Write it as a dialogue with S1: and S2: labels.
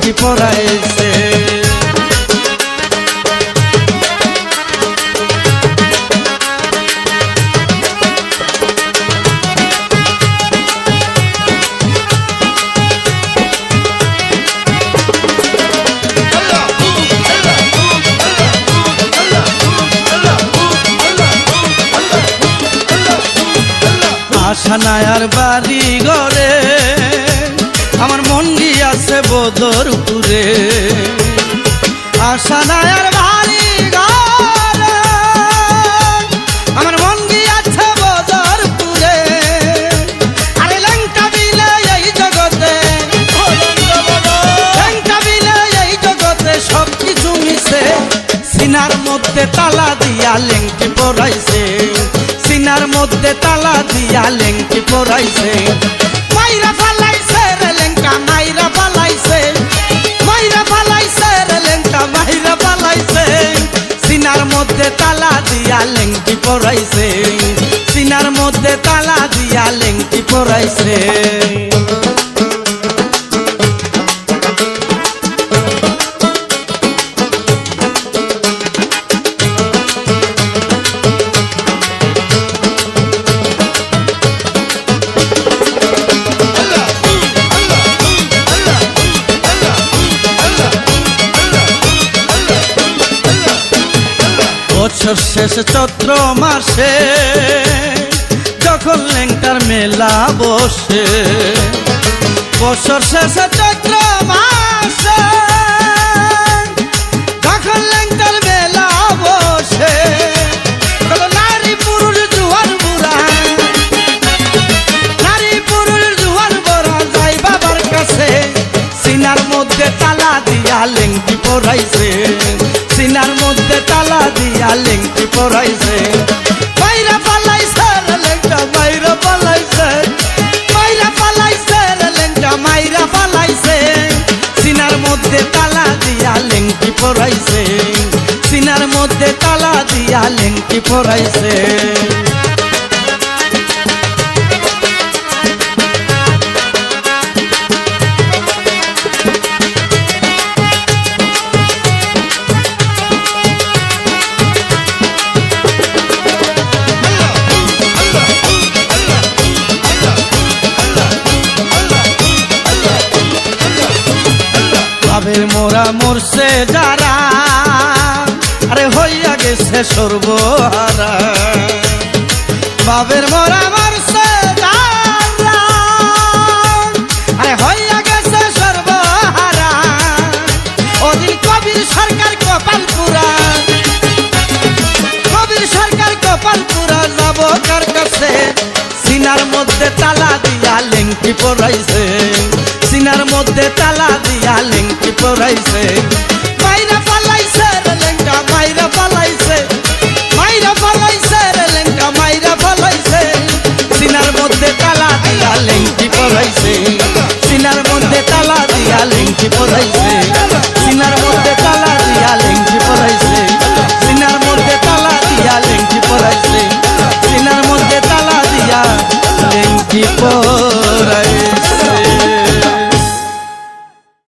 S1: লেংটি পরাইছে। আশা নায়ার বাড়ি ঘরে আমার মন গিয়াছে বদরপুরে। আশা নায়ার বাড়ি ঘরে আমার মন গিয়াছে বদরপুরে। আরে লেংটা বিলে এই জগতে, লেংটা বিলে এই জগতে সব কিছু মিশে। সিনার মধ্যে তালা দিয়া লেংটি পরাইছে, সিনার মধ্যে তালা দিয়া লেংটি পরাইছে। মাইরা ফালাইছে রে লেংটা মাইরা ফালাইছে, মাইরা ফালাইছে রে লেংটা মাইরা ফালাইছে। সিনার মধ্যে তালা দিয়া লেংটি পরাইছে, সিনার মধ্যে তালা দিয়া লেংটি পরাইছে। বছর শেষ চৈত্র মাসে যখন লেংটার মেলা বসে, বছর শেষে চৈত্র মাসে যখন লেংটার মেলা বসে। নারী পুরুষ জুয়ান বুড়া, নারী পুরুষ জুয়ান বুড়া যাই বাবার কাছে। সিনার মধ্যে তালা দিয়া লেংটি পরাইছে, সিনার মধ্যে তালা দিয়া লেংটি পরাইছে। মাইরা পালাইছে রে লেংটা মাইরা পালাইছে, মাইরা পালাইছে রে লেংটা মাইরা পালাইছে। সিনার মধ্যে তালা দিয়া লেংটি পরাইছে, সিনার মধ্যে তালা দিয়া লেংটি পরাইছে। বাবের মোরা মরছে যারা, আরে হইয়া গেছে সর্বহারা। বাবের মোরা মরছে যারা, আরে হইয়া গেছে সর্বহারা। ওদিন কবির সরকার কপালপুরা, কবির সরকার কপালপুরা যাব কার কাছে। সিনার মধ্যে তালা দিয়া লেংটি পরাইছে, সিনার মধ্যে তালা দিয়া লেংটি পরাইছে।